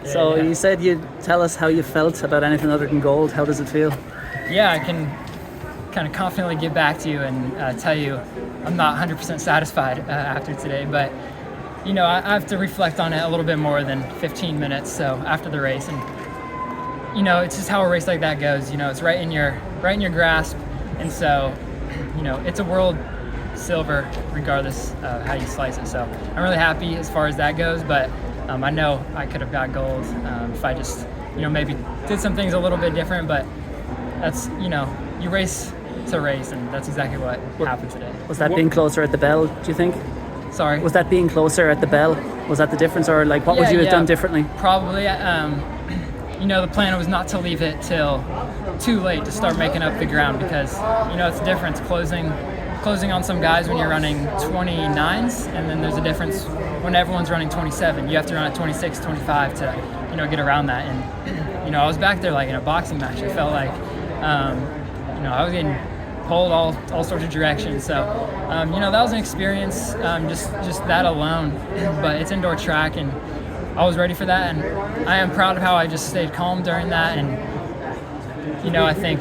So you said you'd tell us how you felt about anything other than gold. How does it feel? Yeah, I can kind of confidently get back to you and tell you I'm not 100% satisfied after today, but I have to reflect on it a little bit more than 15 minutes. So after the race, and it's just how a race like that goes. It's right in your grasp, and so it's a world silver regardless of how you slice it. So I'm really happy as far as that goes, but I know I could have got gold if I just maybe did some things a little bit different, but that's you race to race, and that's exactly what happened today. Was that being closer at the bell, do you think? Sorry? Was that being closer at the bell? Was that the difference, or what would you have done differently? Probably. The plan was not to leave it till too late to start making up the ground, because it's a difference closing on some guys when you're running 29s, and then there's a difference when everyone's running 27. You have to run at 26, 25 to get around that. And I was back there like in a boxing match. I felt like I was getting pulled all sorts of directions. So that was an experience, just that alone. But it's indoor track, and I was ready for that, and I am proud of how I just stayed calm during that. And I think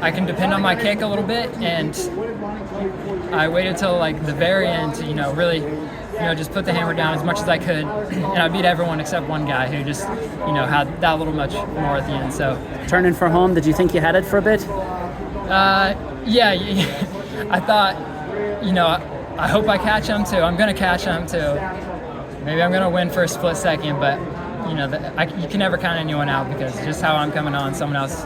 I can depend on my kick a little bit, and I waited till like the very end to really just put the hammer down as much as I could, and I beat everyone except one guy who just had that little much more at the end. So turning for home, did you think you had it for a bit? Yeah. I thought I hope I catch him too. I'm gonna catch him too. Maybe I'm gonna win for a split second, but you can never count anyone out, because just how I'm coming on, someone else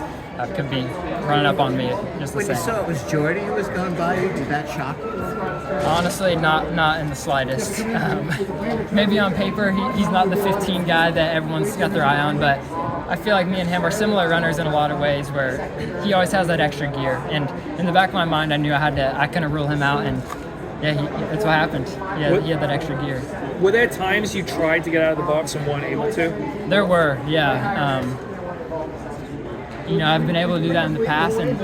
could be running up on me just the When same. you saw it was Jordy who was going by you, did that shock you? Honestly, not in the slightest. Maybe on paper he's not the 15 guy that everyone's got their eye on, but I feel like me and him are similar runners in a lot of ways, where he always has that extra gear. And in the back of my mind, I knew I couldn't rule him out, and that's what happened. He had that extra gear. Were there times you tried to get out of the box and weren't able to? There were, yeah. I've been able to do that in the past, and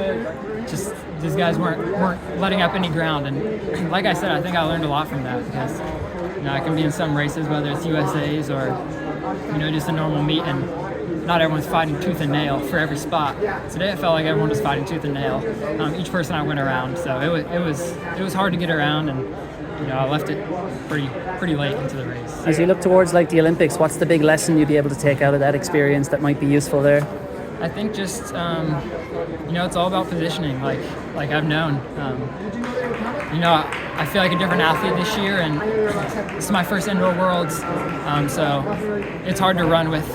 just these guys weren't letting up any ground. And like I said, I think I learned a lot from that, because I can be in some races, whether it's USAs or just a normal meet, and not everyone's fighting tooth and nail for every spot. Today, it felt like everyone was fighting tooth and nail. Each person I went around, so it was hard to get around, and I left it pretty late into the race. As you look towards the Olympics, what's the big lesson you'd be able to take out of that experience that might be useful there? I think just it's all about positioning, like I've known. I feel like a different athlete this year, and this is my first indoor worlds, so it's hard to run with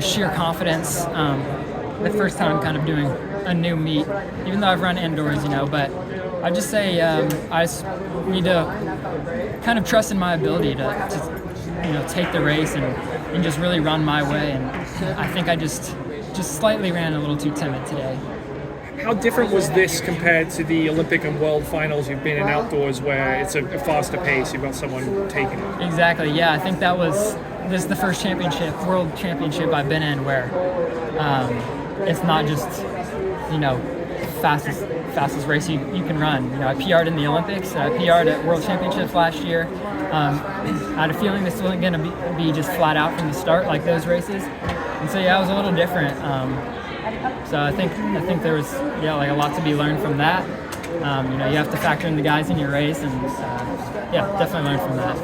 sheer confidence. The first time kind of doing a new meet, even though I've run indoors, but I just say I just need to kind of trust in my ability to take the race and just really run my way. And I think I just slightly ran a little too timid today. How different was this compared to the Olympic and World Finals you've been in outdoors, where it's a faster pace, you've got someone taking it? Exactly, yeah. I think this is the first world championship I've been in where it's not just, fastest race you can run. I PR'd in the Olympics, I PR'd at World Championships last year. I had a feeling this wasn't going to be just flat out from the start like those races. And so, it was a little different. So I think there was, a lot to be learned from that. You have to factor in the guys in your race, and definitely learn from that.